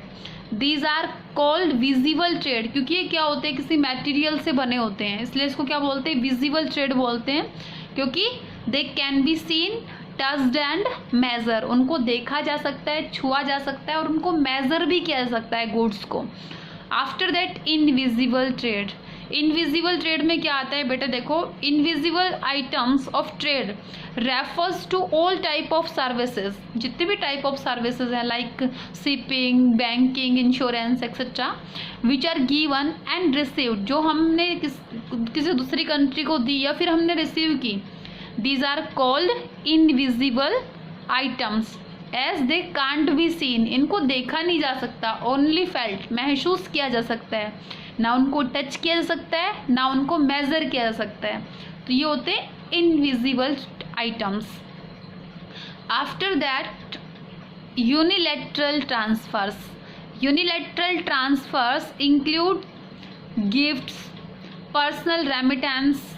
these are called visible trade. क्योंकि ये क्या होते हैं, किसी मटेरियल से बने होते हैं, इसलिए इसको क्या बोलते हैं, विजिबल ट्रेड बोलते हैं। क्योंकि they can be seen, touched and measure, उनको देखा जा सकता है, छुआ जा सकता है और उनको मेजर भी किया जा सकता है गुड्स को। After that invisible trade, invisible trade में क्या आता है बेटा, देखो, invisible items of trade refers to all type of services, जितने भी टाइप ऑफ सर्विसेज हैं like shipping, banking, insurance etcetera, which are given and received, जो हमने किसी दूसरी कंट्री को दी या फिर हमने रिसीव की, these are called invisible items as they can't be seen, इनको देखा नहीं जा सकता, ओनली फेल्ट, महसूस किया जा सकता है, ना उनको टच किया जा सकता है, ना उनको मेज़र किया जा सकता है। तो ये होते हैं invisible items. After that unilateral transfers, unilateral transfers include gifts, personal remittance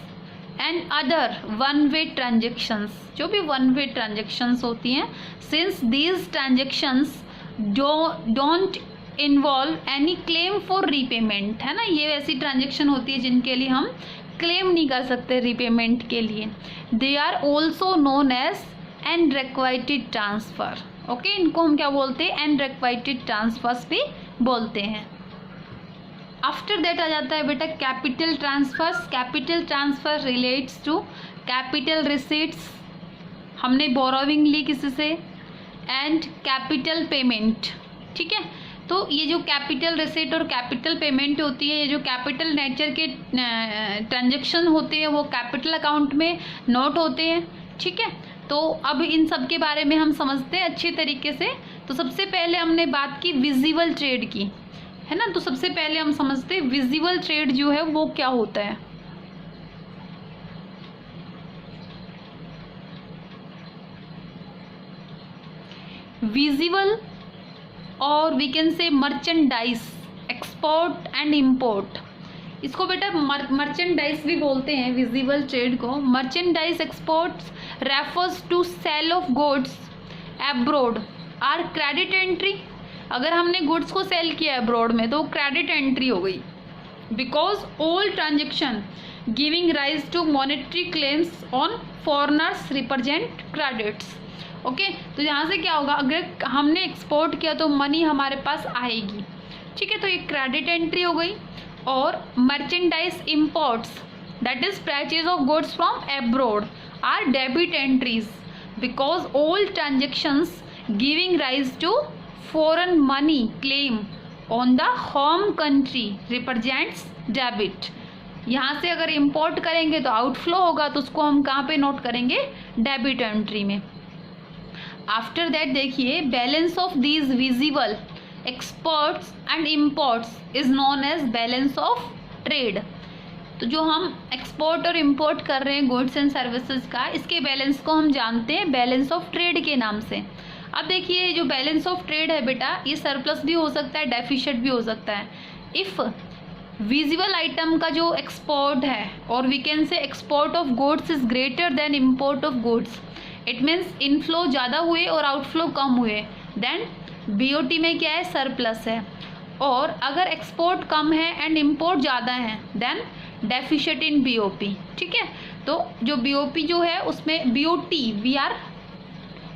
and other one way transactions, जो भी वन वे ट्रांजेक्शन्स होती हैं, since these transactions don't involve any claim for repayment, है ना, ये वैसी ट्रांजेक्शन होती है जिनके लिए हम क्लेम नहीं कर सकते रीपेमेंट के लिए। They are also known as unrequited transfer. Okay, इनको हम क्या बोलते हैं, अनरिक्वाइटेड ट्रांसफर्स भी बोलते हैं। आफ्टर दैट आ जाता है बेटा capital transfers. Capital transfer relates to capital receipts, हमने बोरोविंग ली किसी से, एंड कैपिटल पेमेंट। ठीक है, तो ये जो कैपिटल रिसीट और कैपिटल पेमेंट होती है, ये जो कैपिटल नेचर के ट्रांजेक्शन होते हैं वो कैपिटल अकाउंट में नोट होते हैं। ठीक है, तो अब इन सब के बारे में हम समझते हैं अच्छे तरीके से। तो सबसे पहले हमने बात की विजिबल ट्रेड की, है ना, तो सबसे पहले हम समझते हैं विजिबल ट्रेड जो है वो क्या होता है। विजिबल और we can say merchandise, export and import, इसको बेटा मर्चेंडाइज भी बोलते हैं विजिबल ट्रेड को। Merchandise exports refers to sale of goods abroad are credit entry, अगर हमने गुड्स को सेल किया अब्रॉड में तो क्रेडिट एंट्री हो गई, because all transaction giving rise to monetary claims on foreigners represent credits. Okay, तो यहाँ से क्या होगा, अगर हमने एक्सपोर्ट किया तो मनी हमारे पास आएगी। ठीक है, तो ये क्रेडिट एंट्री हो गई। और merchandise imports that is purchase of goods from abroad are debit entries because all transactions giving rise to foreign money claim on the home country represents debit. यहाँ से अगर इम्पोर्ट करेंगे तो आउटफ्लो होगा, तो उसको हम कहाँ पे नोट करेंगे, डेबिट एंट्री में। आफ्टर दैट देखिए, balance of these visible exports and imports is known as balance of trade. तो जो हम एक्सपोर्ट और इम्पोर्ट कर रहे हैं गुड्स एंड सर्विसेज का, इसके बैलेंस को हम जानते हैं बैलेंस ऑफ ट्रेड के नाम से। अब देखिए, जो बैलेंस ऑफ ट्रेड है बेटा, ये सरप्लस भी हो सकता है, डेफिशिएंट भी हो सकता है। इफ़ विजिबल आइटम का जो एक्सपोर्ट है, और we can say export of goods is greater than import of goods, it means inflow ज़्यादा हुए और आउटफ्लो कम हुए, देन बीओटी में क्या है, सरप्लस है। और अगर एक्सपोर्ट कम है एंड इम्पोर्ट ज़्यादा है, देन डेफिशिएंट इन बीओपी। ठीक है, तो जो बीओपी जो है उसमें BOT, we are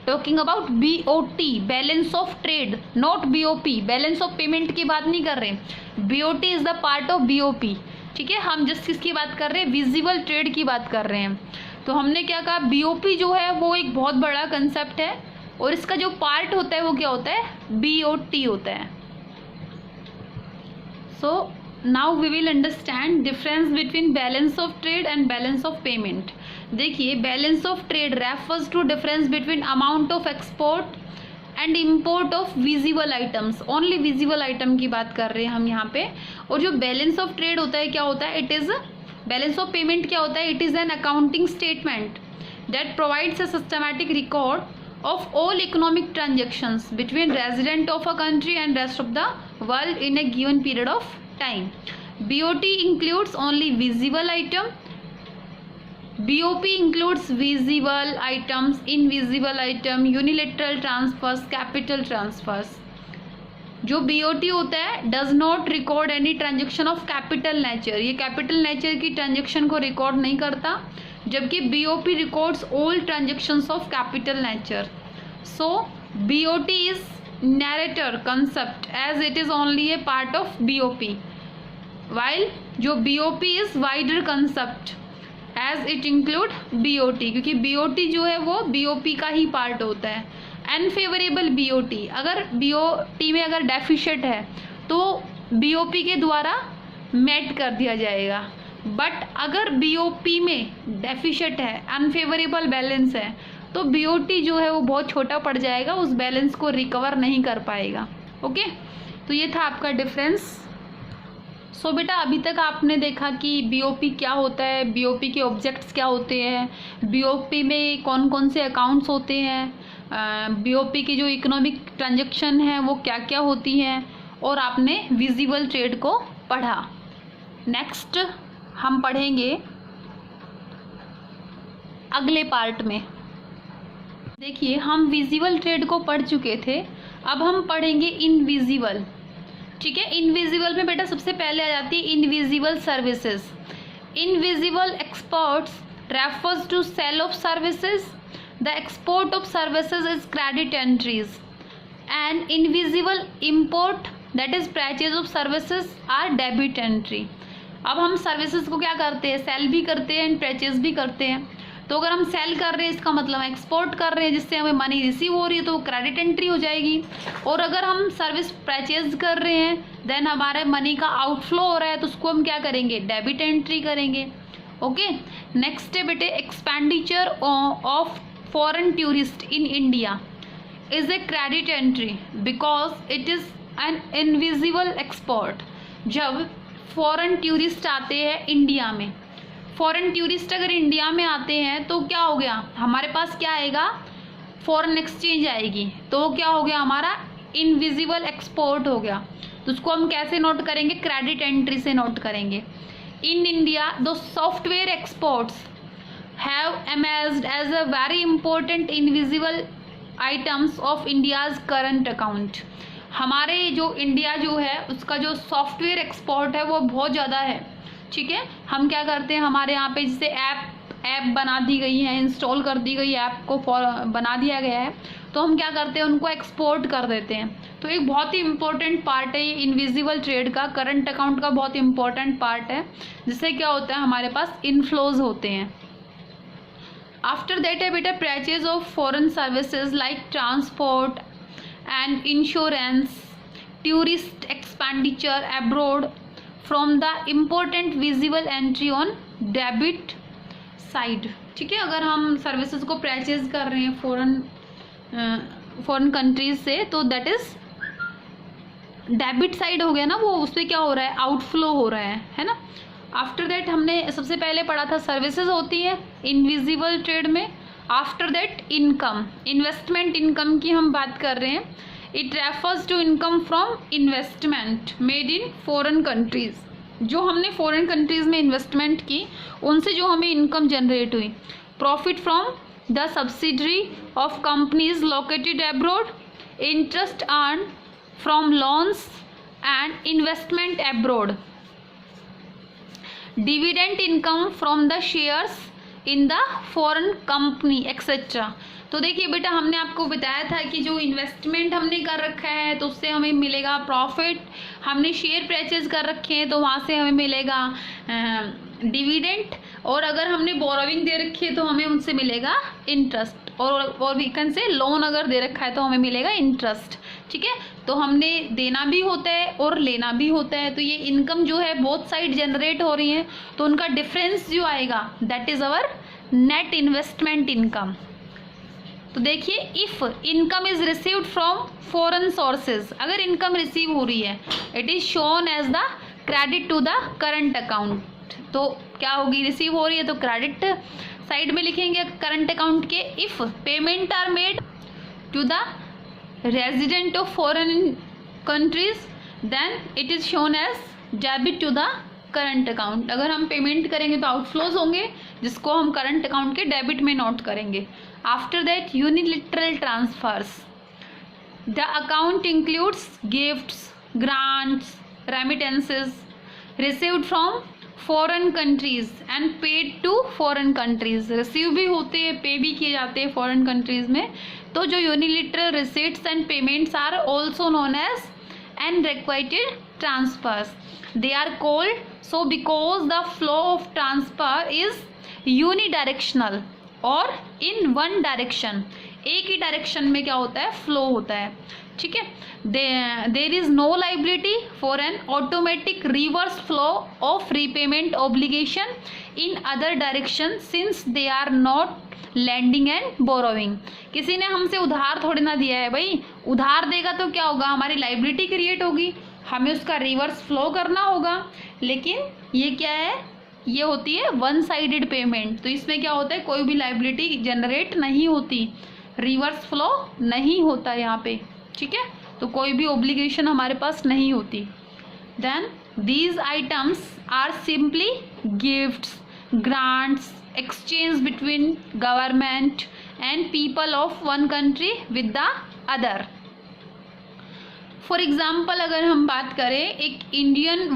talking about BOT, balance of trade, not BOP. Balance of payment की बात नहीं कर रहे, BOT is the part of BOP. ठीक है, हम जिस चीज़ की बात कर रहे हैं, विजिबल ट्रेड की बात कर रहे हैं। तो हमने क्या कहा, बीओपी जो है वो एक बहुत बड़ा कंसेप्ट है, और इसका जो पार्ट होता है वो क्या होता है, बीओटी होता है। So now we will understand difference between balance of trade and balance of payment. देखिए, balance of trade refers to difference between amount of export and import of visible items. Only visible item की बात कर रहे हैं हम यहाँ पे। और जो बैलेंस ऑफ ट्रेड होता है क्या होता है, it is balance of payment क्या होता है, it is an accounting statement that provides a systematic record of all economic transactions between resident of a country and rest of the world in a given period of time. BOT includes only visible item. BOP includes visible items, invisible item, unilateral transfers, capital transfers. जो BOT होता है does not record any transaction of capital nature, ये capital nature की transaction को record नहीं करता, जबकि BOP records all transactions of capital nature. So BOT is narrower concept as it is only a part of BOP, while जो BOP is wider concept as it include BOT, क्योंकि BOT जो है वो BOP का ही part होता है। Unfavourable BOT, अगर BOT में अगर डेफिशिएंट है तो BOP के द्वारा मेट कर दिया जाएगा, बट अगर BOP में डेफिशिएंट है, अनफेवरेबल बैलेंस है, तो BOT जो है वो बहुत छोटा पड़ जाएगा, उस बैलेंस को रिकवर नहीं कर पाएगा। ओके, तो ये था आपका डिफरेंस। सो बेटा, अभी तक आपने देखा कि BOP क्या होता है, BOP के ऑब्जेक्ट्स क्या होते हैं, BOP में कौन कौन से अकाउंट्स होते हैं, BOP की जो इकोनॉमिक ट्रांजैक्शन है वो क्या क्या होती हैं, और आपने विजिबल ट्रेड को पढ़ा। नेक्स्ट हम पढ़ेंगे अगले पार्ट में। देखिए, हम विजिबल ट्रेड को पढ़ चुके थे, अब हम पढ़ेंगे इनविजिबल। ठीक है, इनविजिबल में बेटा सबसे पहले आ जाती है invisible services. Invisible exports refers to sale of services, the export of services is credit entries, and invisible import that is purchase of services are debit entry. अब हम सर्विसेज को क्या करते हैं, सेल भी करते हैं एंड परचेज भी करते हैं। तो अगर हम सेल कर रहे हैं, इसका मतलब एक्सपोर्ट कर रहे हैं, जिससे हमें मनी रिसीव हो रही है, तो क्रेडिट एंट्री हो जाएगी। और अगर हम सर्विस परचेज कर रहे हैं, देन हमारे मनी का आउटफ्लो हो रहा है, तो उसको हम क्या करेंगे, डेबिट एंट्री करेंगे। ओके, नेक्स्ट है बेटे, expenditure of foreign tourist in India is a credit entry because it is an invisible export. जब फॉरेन टूरिस्ट आते हैं इंडिया में, फॉरेन टूरिस्ट अगर इंडिया में आते हैं तो क्या हो गया, हमारे पास क्या आएगा, फॉरेन एक्सचेंज आएगी, तो वो क्या हो गया, हमारा इनविजिबल एक्सपोर्ट हो गया। तो उसको हम कैसे नोट करेंगे, क्रेडिट एंट्री से नोट करेंगे। इन इंडिया दो software exports have emerged as a very important invisible items of India's current account। हमारे जो इंडिया जो है उसका जो सॉफ्टवेयर एक्सपोर्ट है वो बहुत ज़्यादा है। ठीक है, हम क्या करते हैं, हमारे यहाँ पे जैसे ऐप बना दी गई है, इंस्टॉल कर दी गई ऐप को बना दिया गया है, तो हम क्या करते हैं, उनको एक्सपोर्ट कर देते हैं। तो एक बहुत ही इंपॉर्टेंट पार्ट है ये इनविजिबल ट्रेड का, करंट अकाउंट का बहुत इंपॉर्टेंट पार्ट है, जिससे क्या होता है, हमारे पास इनफ्लोज होते हैं। आफ्टर दैट है बेटा purchase of foreign services like transport and insurance, tourist expenditure abroad from the important visible entry on debit side. ठीक है, अगर हम सर्विसेज को परचेज कर रहे हैं फॉरेन कंट्रीज से, तो दैट इज डेबिट साइड हो गया ना, वो उससे क्या हो रहा है, आउटफ्लो हो रहा है ना। आफ्टर दैट हमने सबसे पहले पढ़ा था सर्विसेज होती है इनविजिबल ट्रेड में। After that income, investment income की हम बात कर रहे हैं। It refers to income from investment made in foreign countries, जो हमने फॉरेन कंट्रीज में इन्वेस्टमेंट की उनसे जो हमें इनकम जनरेट हुई। Profit from the subsidiary of companies located abroad, interest earn from loans and investment abroad, dividend income from the shares in the foreign company etcetera. तो देखिए बेटा, हमने आपको बताया था कि जो इन्वेस्टमेंट हमने कर रखा है तो उससे हमें मिलेगा प्रॉफिट, हमने शेयर परचेज कर रखे हैं तो वहाँ से हमें मिलेगा डिविडेंड, और अगर हमने बोरोविंग दे रखी है तो हमें उनसे मिलेगा इंटरेस्ट, और वीकन से लोन अगर दे रखा है तो हमें मिलेगा इंटरेस्ट। ठीक है, तो हमने देना भी होता है और लेना भी होता है, तो ये इनकम जो है बोथ साइड जनरेट हो रही है, तो उनका डिफरेंस जो आएगा that is our net investment income. तो देखिए, if income is received from foreign sources, अगर इनकम रिसीव हो रही है it is shown as the credit to the current account. तो क्या होगी, रिसीव हो रही है तो क्रेडिट साइड में लिखेंगे करंट अकाउंट के। If payment are made to the resident of foreign countries then it is shown as debit to the current account. अगर हम पेमेंट करेंगे तो आउटफ्लोज होंगे, जिसको हम करंट अकाउंट के डेबिट में नोट करेंगे। After that unilateral transfers, the account includes gifts, grants, remittances received from foreign countries and paid to foreign countries. Receive भी होते हैं, पे भी किए जाते हैं फॉरेन कंट्रीज में। तो जो unilateral receipts and payments are also known as unrequited transfers, they are called so because the flow of transfer is unidirectional और in one direction, एक ही डायरेक्शन में क्या होता है, फ्लो होता है। ठीक है, there is no liability for an automatic reverse flow of repayment obligation in other direction since they are not lending and borrowing. किसी ने हमसे उधार थोड़ी ना दिया है भाई, उधार देगा तो क्या होगा, हमारी लाइबिलिटी क्रिएट होगी, हमें उसका रिवर्स फ्लो करना होगा। लेकिन ये क्या है, ये होती है वन साइडेड पेमेंट, तो इसमें क्या होता है, कोई भी लाइबिलिटी जनरेट नहीं होती, रिवर्स फ्लो नहीं होता यहाँ पे। ठीक है, तो कोई भी ओब्लिगेशन हमारे पास नहीं होती। Then these items are simply gifts, grants, exchange between government and people of one country with the other. For example अगर हम बात करें, एक इंडियन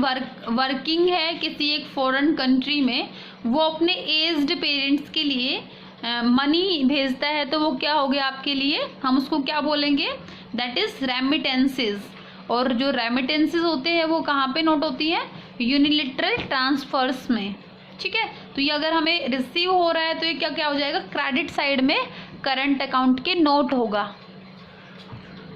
वर्किंग है किसी एक फॉरेन कंट्री में, वो अपने एज्ड पेरेंट्स के लिए मनी भेजता है, तो वो क्या हो गया आपके लिए, हम उसको क्या बोलेंगे, दैट इज़ रेमिटेंसेस। और जो रेमिटेंसेस होते हैं वो कहाँ पे नोट होती है, यूनिलैटरल ट्रांसफर्स में। ठीक है, तो ये अगर हमें रिसीव हो रहा है तो ये क्या क्या हो जाएगा, क्रेडिट साइड में करंट अकाउंट के नोट होगा।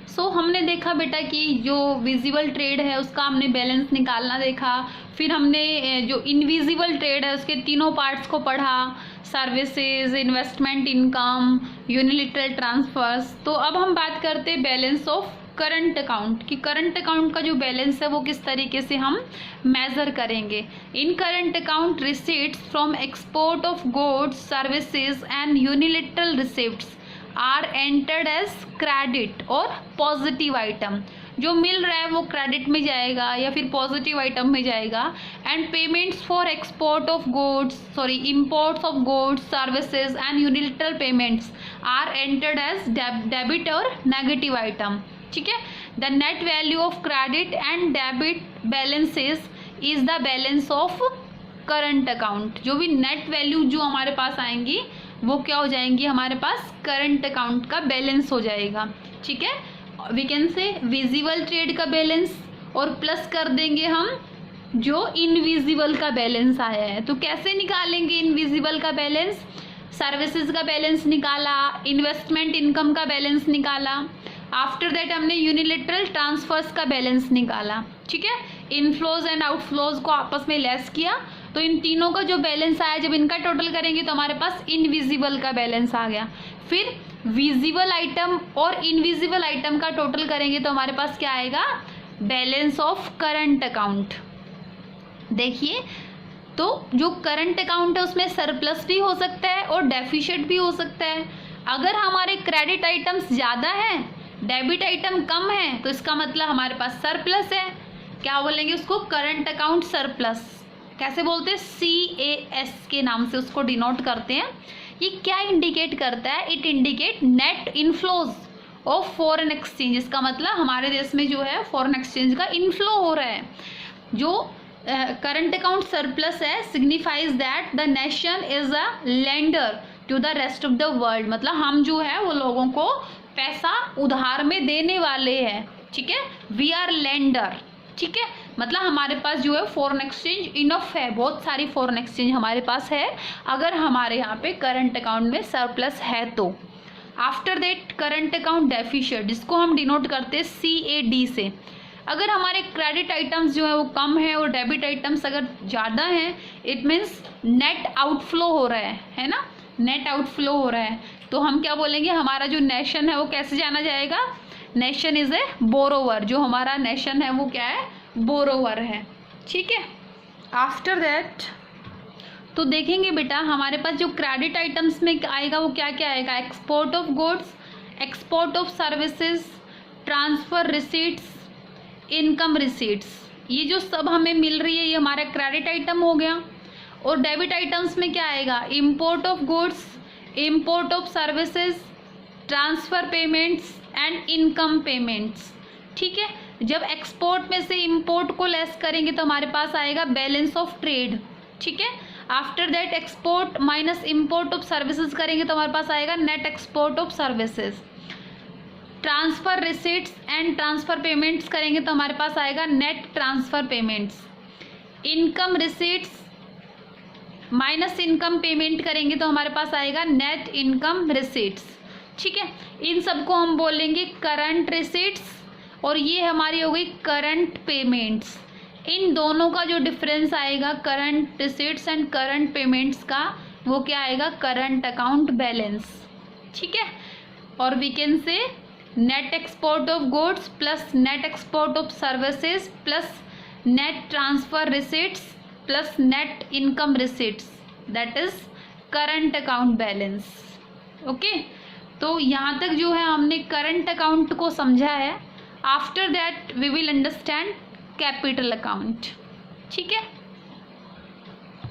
सो हमने देखा बेटा कि जो विजिबल ट्रेड है उसका हमने बैलेंस निकालना देखा, फिर हमने जो इनविजिबल ट्रेड है उसके तीनों पार्ट्स को पढ़ा, services, investment income, unilateral transfers. तो अब हम बात करते हैं बैलेंस ऑफ करंट अकाउंट, कि करंट अकाउंट का जो बैलेंस है वो किस तरीके से हम मेज़र करेंगे। In current account receipts from export of goods, services and unilateral receipts are entered as credit और पॉजिटिव आइटम। जो मिल रहा है वो क्रेडिट में जाएगा या फिर पॉजिटिव आइटम में जाएगा। And payments for export of goods imports of goods, services and unilateral payments are entered as debit और नेगेटिव आइटम। ठीक है, the net value of credit and debit balances is the balance of current account, जो भी net value जो हमारे पास आएंगी वो क्या हो जाएंगी, हमारे पास करंट अकाउंट का बैलेंस हो जाएगा। ठीक है, we can say visible trade का बैलेंस और प्लस कर देंगे हम जो इनविजिबल का बैलेंस आया है। तो कैसे निकालेंगे इनविजिबल का बैलेंस, सर्विसेज का बैलेंस निकाला, इन्वेस्टमेंट इनकम का बैलेंस निकाला, आफ्टर दैट हमने यूनिलेटरल ट्रांसफर्स का बैलेंस निकाला। ठीक है, इनफ्लोज एंड आउटफ्लोज को आपस में लेस किया, तो इन तीनों का जो बैलेंस आया, जब इनका टोटल करेंगे तो हमारे पास इनविजिबल का बैलेंस आ गया। फिर विजिबल आइटम और इनविजिबल आइटम का टोटल करेंगे तो हमारे पास क्या आएगा, बैलेंस ऑफ करंट अकाउंट। देखिए, तो जो करंट अकाउंट है उसमें सरप्लस भी हो सकता है और डेफिशिएंट भी हो सकता है। अगर हमारे क्रेडिट आइटम्स ज़्यादा हैं, डेबिट आइटम कम है, तो इसका मतलब हमारे पास सरप्लस है। क्या बोलेंगे उसको, करंट अकाउंट सरप्लस। कैसे बोलते हैं, CAS के नाम से उसको डिनोट करते हैं। ये क्या इंडिकेट करता है, it indicate net inflows of foreign exchange. इसका मतलब हमारे देश में जो है फॉरेन एक्सचेंज का इनफ्लो हो रहा है। जो करंट अकाउंट सरप्लस है signifies that the nation is a lender to the rest of the world. मतलब हम जो है वो लोगों को पैसा उधार में देने वाले हैं। ठीक है, वी आर लेंडर। ठीक है, मतलब हमारे पास जो है फॉरेन एक्सचेंज इनफ है, बहुत सारी फॉरेन एक्सचेंज हमारे पास है अगर हमारे यहाँ पे करंट अकाउंट में सरप्लस है तो। After that current account deficient, जिसको हम डिनोट करते हैं CAD से। अगर हमारे क्रेडिट आइटम्स जो है वो कम है और डेबिट आइटम्स अगर ज़्यादा हैं, इट मीन्स नेट आउटफ्लो हो रहा है ना, नेट आउटफ्लो हो रहा है। तो हम क्या बोलेंगे, हमारा जो नेशन है वो कैसे जाना जाएगा, नेशन इज़ ए बोरोवर। जो हमारा नेशन है वो क्या है, बोरोवर है। ठीक है, आफ्टर दैट तो देखेंगे बेटा हमारे पास जो क्रेडिट आइटम्स में आएगा वो क्या क्या आएगा, export of goods, export of services, transfer receipts, income receipts. ये जो सब हमें मिल रही है ये हमारा क्रेडिट आइटम हो गया। और डेबिट आइटम्स में क्या आएगा, import of goods, import of services, transfer payments and income payments. ठीक है, जब एक्सपोर्ट में से इंपोर्ट को लेस करेंगे तो हमारे पास आएगा बैलेंस ऑफ ट्रेड। ठीक है, after that export minus import of services करेंगे तो हमारे पास आएगा net export of services. Transfer receipts and transfer payments करेंगे तो हमारे पास आएगा net transfer payments. Income receipts minus income payment करेंगे तो हमारे पास आएगा नेट इनकम रिसीट्स। ठीक है, इन सबको हम बोलेंगे करंट रिसीट्स और ये हमारी हो गई करंट पेमेंट्स। इन दोनों का जो डिफरेंस आएगा current receipts and current payments का, वो क्या आएगा, करंट अकाउंट बैलेंस। ठीक है, और we can say net export of goods plus net export of services plus net transfer receipts plus net income receipts, that is current account balance. Okay, तो यहाँ तक जो है हमने करंट अकाउंट को समझा है। After that we will understand capital account. ठीक है।